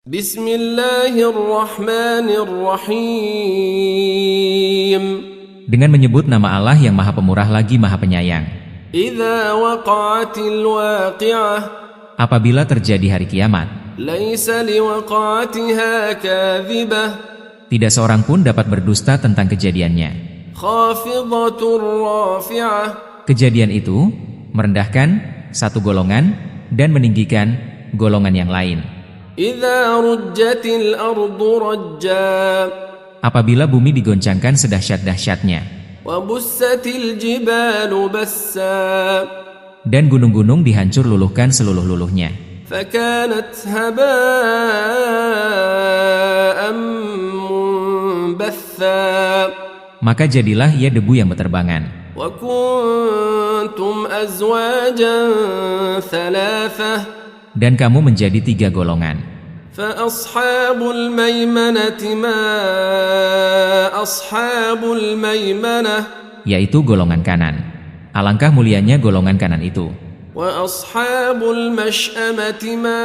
Bismillahirrahmanirrahim. Dengan menyebut nama Allah yang Maha Pemurah lagi Maha Penyayang. Idza waqa'atil waqi'ah. Apabila terjadi hari kiamat, Laisa liwaqa'atiha kadhibah. tidak seorang pun dapat berdusta tentang kejadiannya. Khafidatur rafi'ah. Kejadian itu merendahkan satu golongan dan meninggikan golongan yang lain. Idza rujjatil ardu rajja. Apabila bumi digoncangkan sedahsyat-dahsyatnya, Wa bussatil jibalu bassa. dan gunung-gunung dihancur luluhkan seluruh-luluhnya, Fakanat haba'an munbatha. maka jadilah ia debu yang berterbangan. Wa kuntum azwajan thalathah. Dan kamu menjadi tiga golongan. Fa ashabul maimanati ma ashabul maimanah. Yaitu golongan kanan. Alangkah mulianya golongan kanan itu. Wa ashabul mash'amati ma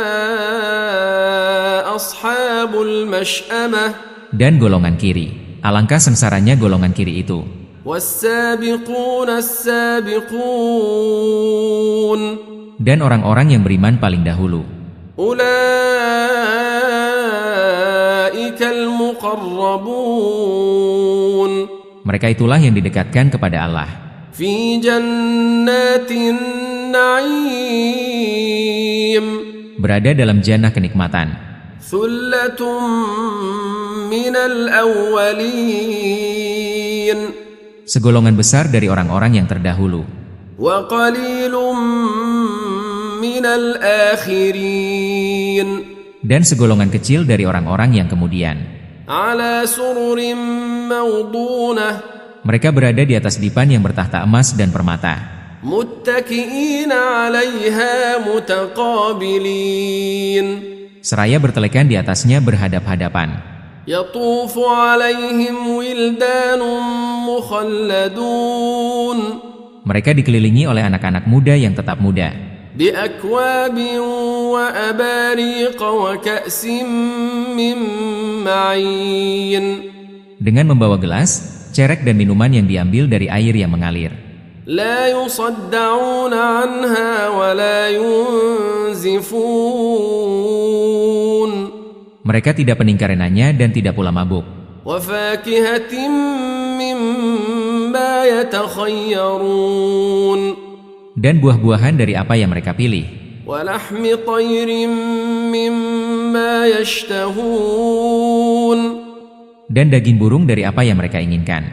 ashabul mash'amah. Dan golongan kiri. Alangkah sengsaranya golongan kiri itu. Was-sabiquna as-sabiqun. Dan orang-orang yang beriman paling dahulu. Ulaikal muqarrabun. Mereka itulah yang didekatkan kepada Allah. Fi jannatin na'im. Berada dalam jannah kenikmatan. Thullatum minal awwalin. Segolongan besar dari orang-orang yang terdahulu. Wa qalilum minal akhirin. Dan segolongan kecil dari orang-orang yang kemudian. Ala sururim mawdunah. Mereka berada di atas dipan yang bertahta emas dan permata. Muttaki'ina 'alaiha mutaqabilin. Seraya bertelekan di atasnya berhadap-hadapan. Yatufu 'alaihim wildanun mukhalladun. Mereka dikelilingi oleh anak-anak muda yang tetap muda. Bi akwabin wa abariq wa ka'sim min ma'in. Dengan membawa gelas, cerek dan minuman yang diambil dari air yang mengalir. La yusadda'una 'anha wa la yunzifun. Mereka tidak peningkarannya dan tidak pula mabuk. Wa fakihatin mimma yatakhayyarun. Dan buah-buahan dari apa yang mereka pilih. Wa lahmi tayrin mimma yashtahun. Dan daging burung dari apa yang mereka inginkan.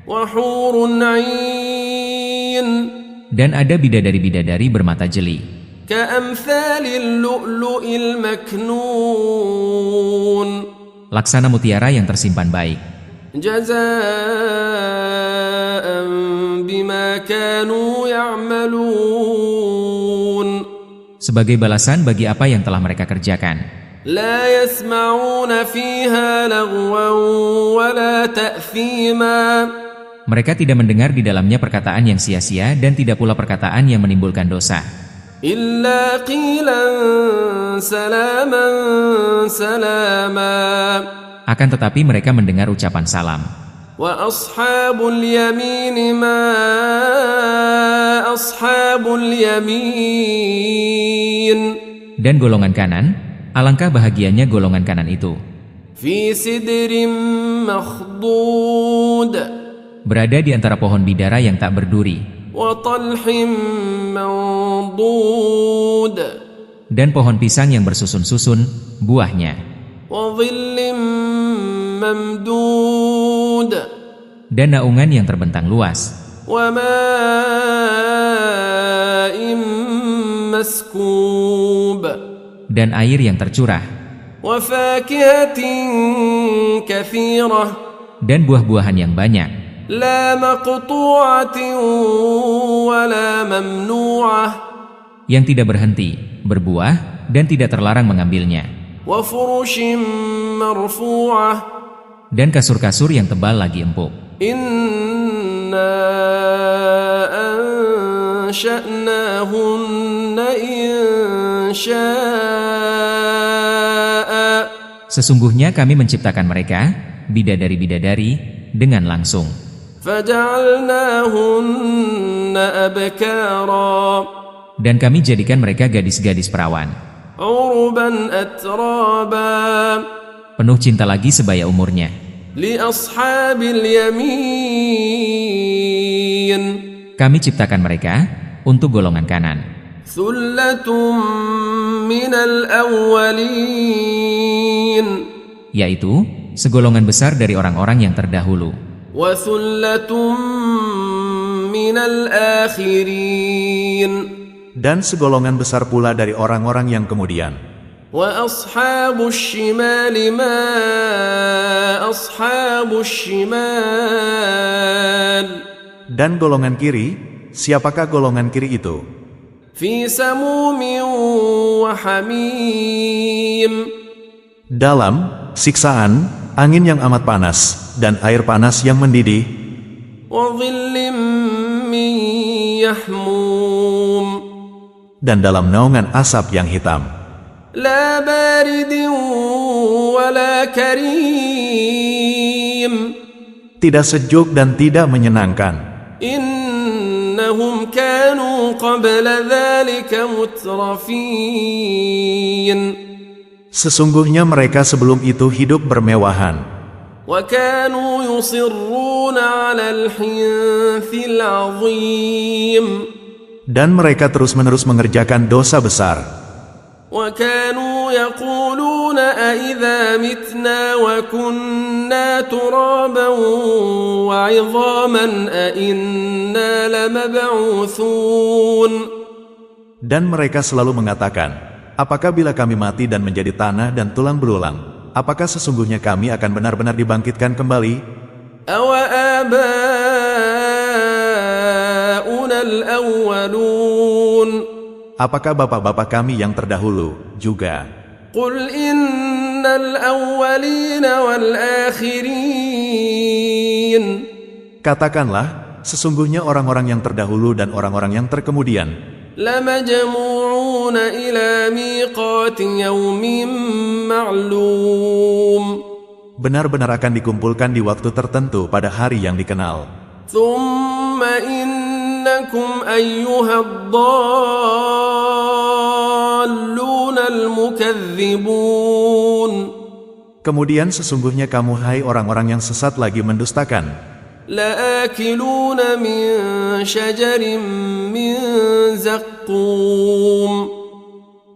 Wa hurun 'ain. Dan ada bidadari-bidadari bermata jeli. Ka'amthalil lu'lu'il maknun. Laksana mutiara yang tersimpan baik. Jazaa'an bima kanu ya'malun. Sebagai balasan bagi apa yang telah mereka kerjakan. La yasma'una fiha lagwan wa la ta'thima. Mereka tidak mendengar di dalamnya perkataan yang sia-sia dan tidak pula perkataan yang menimbulkan dosa. Illa qilan salaman salama. Akan tetapi mereka mendengar ucapan salam. Wa ashabul yamin ma ashabul yamin. Dan golongan kanan, alangkah bahagianya golongan kanan itu. Fi sidrim makhdud. Berada di antara pohon bidara yang tak berduri. Wa talhim mandud. Dan pohon pisang yang bersusun-susun buahnya. Wa dhillim mamdud. Dan naungan yang terbentang luas. Wa ma'im maskub. Dan air yang tercurah. Wa fakihatin kathirah. Dan buah-buahan yang banyak. La maqtu'atin wa la mamnu'ah. Yang tidak berhenti berbuah dan tidak terlarang mengambilnya. Wa furushim marfu'ah. Dan kasur-kasur yang tebal lagi empuk. Inna ansha'nahunna insha'a. Sesungguhnya kami menciptakan mereka, bidadari-bidadari, dengan langsung. فجعلناهن أبكارا Dan kami jadikan mereka gadis-gadis perawan, عربا أترابا penuh cinta lagi sebaya umurnya. لأصحاب اليمين Kami ciptakan mereka untuk golongan kanan. ثلة من الأولين Yaitu, segolongan besar dari orang-orang yang terdahulu. وثلة من الآخرين Dan segolongan besar pula dari orang-orang yang kemudian. وأصحاب الشمال ما أصحاب الشمال Dan golongan kiri, siapakah golongan kiri itu? في سموم وحميم Dalam siksaan, angin yang amat panas, dan air panas yang mendidih, وظل من يحموم dan dalam naungan asap yang hitam. لا بارد ولا كريم Tidak sejuk dan tidak menyenangkan. إنهم كانوا قبل ذلك مترفين Sesungguhnya mereka sebelum itu hidup bermewahan, وكانوا يصرون على الحنث العظيم dan mereka terus-menerus mengerjakan dosa besar. وكانوا يقولون أإذا متنا وكنا ترابا وعظاما أإنا لمبعوثون Dan mereka selalu mengatakan, apakah bila kami mati dan menjadi tanah dan tulang belulang, apakah sesungguhnya kami akan benar-benar dibangkitkan kembali? أوآباؤنا الأولون Apakah bapak-bapak kami yang terdahulu juga? قل إن الأولين والآخرين Katakanlah, sesungguhnya orang-orang yang terdahulu dan orang-orang yang terkemudian لمجموعون إلى ميقات يوم معلوم benar-benar akan dikumpulkan di waktu tertentu pada hari yang dikenal. ثم إنكم أيها الضالون المكذبون Kemudian sesungguhnya kamu hai orang-orang yang sesat lagi mendustakan, لآكلون من شجر من زقوم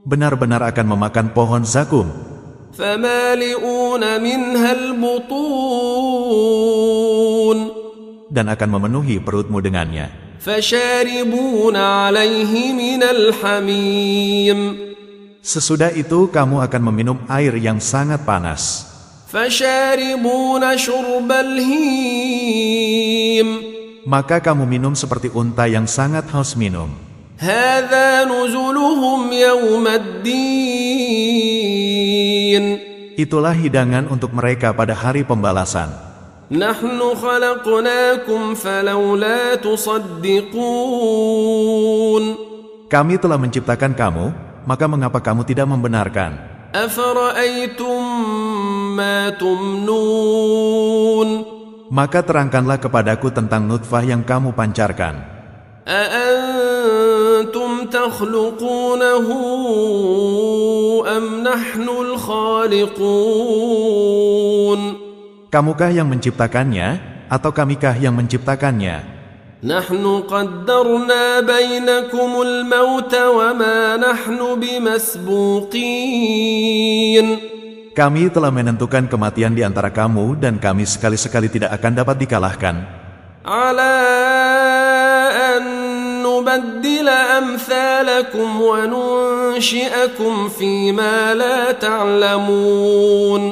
benar-benar akan memakan pohon zakum, فمالئون منها البطون dan akan memenuhi perutmu dengannya. فشاربون عليه من الحميم Sesudah itu kamu akan meminum air yang sangat panas. فشاربون شرب الهيم Maka kamu minum seperti unta yang sangat haus minum. هذا نزلهم يوم الدين Itulah hidangan untuk mereka pada hari pembalasan. نحن خلقناكم فلولا تصدقون Kami telah menciptakan kamu, maka mengapa kamu tidak membenarkan? أفرأيتم ما تمنون Maka terangkanlah kepadaku tentang nutfah yang kamu pancarkan. أأنتم تخلقونه أم نحن الخالقون Kamukah yang menciptakannya, atau kamikah yang menciptakannya? نحن قدرنا بينكم الموت وما نحن بمسبوقين Kami telah menentukan kematian di antara kamu, dan kami sekali-sekali tidak akan dapat dikalahkan. على أن نبدل أمثالكم وننشئكم فيما لا تعلمون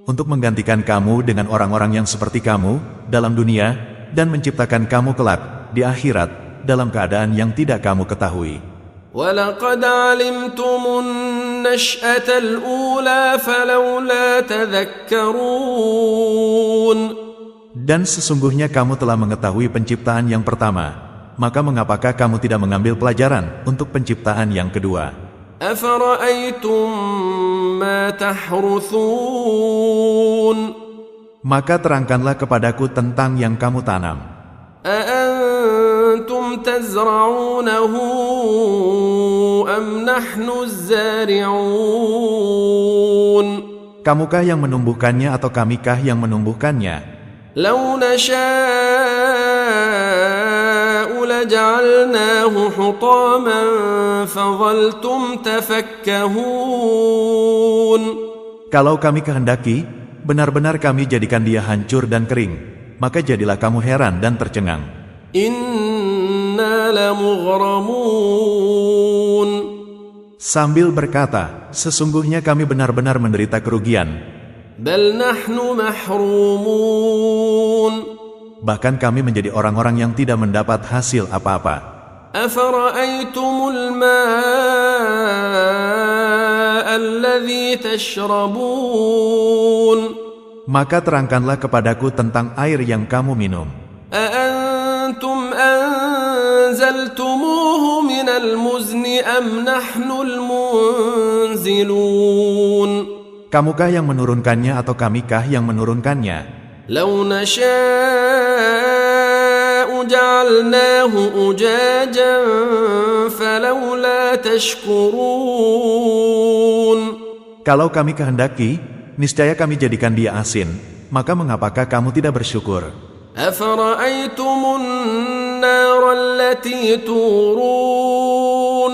Untuk menggantikan kamu dengan orang-orang yang seperti kamu dalam dunia, dan menciptakan kamu kelak di akhirat dalam keadaan yang tidak kamu ketahui. وَلَقَدْ عَلِمْتُمُ النَّشْأَةَ الْأُولَى فَلَوْلَا تَذَكَّرُونَ Dan sesungguhnya kamu telah mengetahui penciptaan yang pertama, maka mengapakah kamu tidak mengambil pelajaran untuk penciptaan yang kedua? أفرأيتم ما تحرثون Maka terangkanlah kepadaku tentang yang kamu tanam. أأنتم تزرعونه أم نحن الزارعون Kamukah yang menumbuhkannya atau kamikah yang menumbuhkannya? لو نشاء لجعلناه حطاما فظلتم تفكهون Kalau kami kehendaki, benar-benar kami jadikan dia hancur dan kering, maka jadilah kamu heran dan tercengang. إنا لمغرمون Sambil berkata, sesungguhnya kami benar-benar menderita kerugian. بل نحن محرومون Bahkan kami menjadi orang-orang yang tidak mendapat hasil apa-apa. أفرأيتم الماء الذي تشربون Maka terangkanlah kepadaku tentang air yang kamu minum. أأنتم أنزلتموه من المزن أم نحن المنزلون Kamukah yang menurunkannya atau kamikah yang menurunkannya? لو نشاء جعلناه أجاجا فلولا تشكرون Kalau kami kehendaki, niscaya kami jadikan dia asin, maka mengapakah kamu tidak bersyukur? أفرأيتم النار التي تورون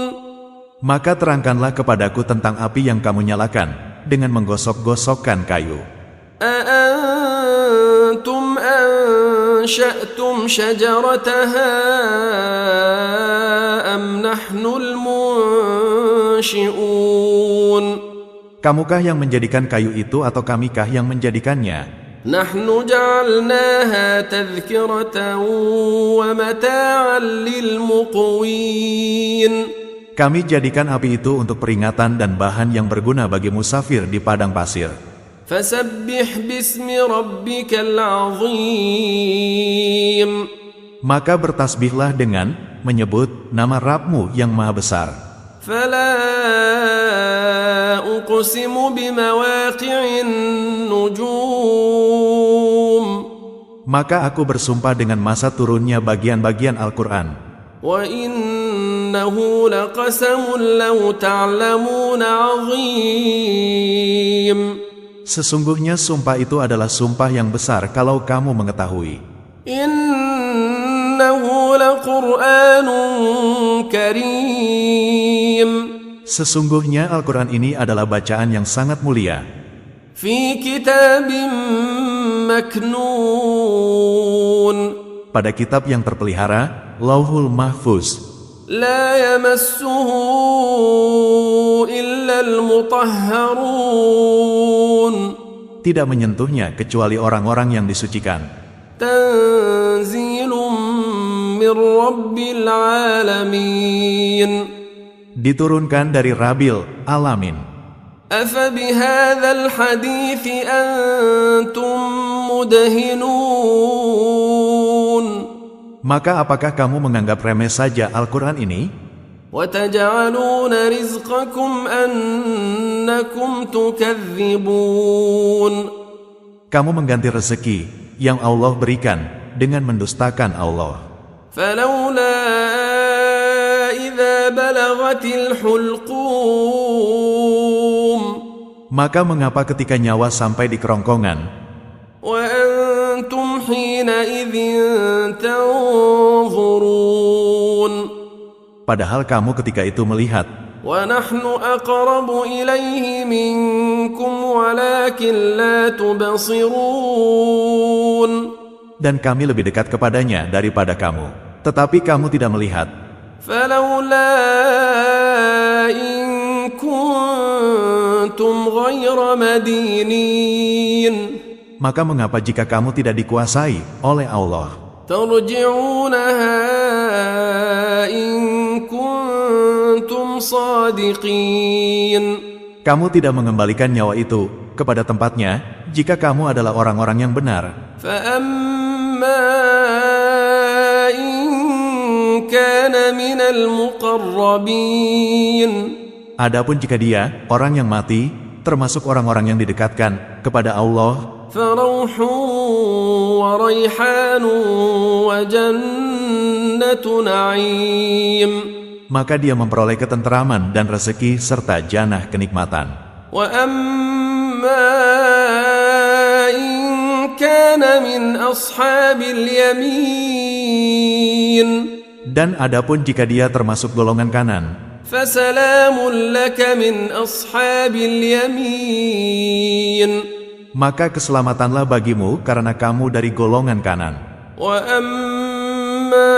Maka terangkanlah kepadaku tentang api yang kamu nyalakan, dengan menggosok-gosokkan kayu. أأنتم أنشأتم شجرتها أم نحن المنشئون Kamukah yang menjadikan kayu itu atau kamikah yang menjadikannya? نحن جعلناها تذكرة ومتاعا للمقوين Kami jadikan api itu untuk peringatan dan bahan yang berguna bagi musafir di padang pasir. فسبح باسم ربك العظيم Maka bertasbihlah dengan menyebut nama Rabb-Mu yang maha besar. فلا أقسم بمواقع النجوم Maka aku bersumpah dengan masa turunnya bagian-bagian Al-Quran. وإنه لقسم لو تعلمون عظيم Sesungguhnya sumpah itu adalah sumpah yang besar kalau kamu mengetahui. إنه لقرآن كريم Sesungguhnya Al-Quran ini adalah bacaan yang sangat mulia. في كتاب مكنون Pada kitab yang terpelihara, Lauhul Mahfuz. لا يمسه إلا المطهرون Tidak menyentuhnya kecuali orang-orang yang disucikan. تنزيل من رب العالمين Diturunkan dari Rabbil Alamin. أفبهذا الحديث أنتم مدهنون Maka apakah kamu menganggap remeh saja Al-Quran ini? وتجعلون رزقكم أنكم تكذبون Kamu mengganti rezeki yang Allah berikan dengan mendustakan Allah. فلولا إذا بلغت الحلقوم Maka mengapa ketika nyawa sampai di kerongkongan, وأنتم حينئذ تنظرون padahal kamu ketika itu melihat, ونحن أقرب إليه منكم ولكن لا تبصرون dan kami lebih dekat kepadanya daripada kamu, tetapi kamu tidak melihat. فلولا إن كنتم غير مدينين Maka mengapa jika kamu tidak dikuasai oleh Allah? ترجعونها إن كنتم صادقين Kamu tidak mengembalikan nyawa itu kepada tempatnya jika kamu adalah orang-orang yang benar. فأما إن كان من المقربين Adapun jika dia, orang yang mati, termasuk orang-orang yang didekatkan kepada Allah, فروح وريحان وجنة نعيم maka dia memperoleh ketenteraman dan rezeki serta janah kenikmatan. وأما إن كان من أصحاب اليمين Dan adapun jika dia termasuk golongan kanan, فسلام لك من أصحاب اليمين maka keselamatanlah bagimu karena kamu dari golongan kanan. وأما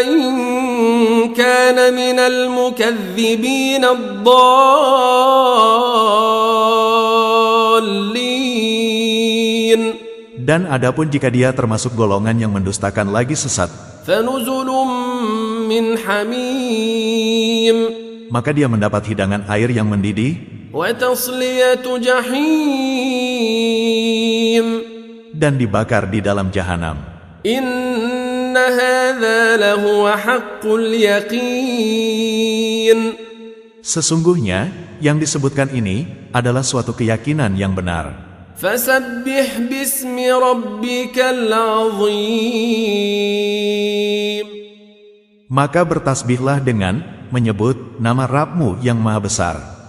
إن كان من المكذبين الضالين Dan adapun jika dia termasuk golongan yang mendustakan lagi sesat, فنزل من حميم maka dia mendapat hidangan air yang mendidih وتصلية جحيم dan dibakar di dalam jahanam. إن هذا لهو حق اليقين Sesungguhnya, yang disebutkan ini adalah suatu keyakinan yang benar. فسبح باسم ربك العظيم Maka bertasbihlah dengan menyebut nama Rabb-Mu yang Maha Besar.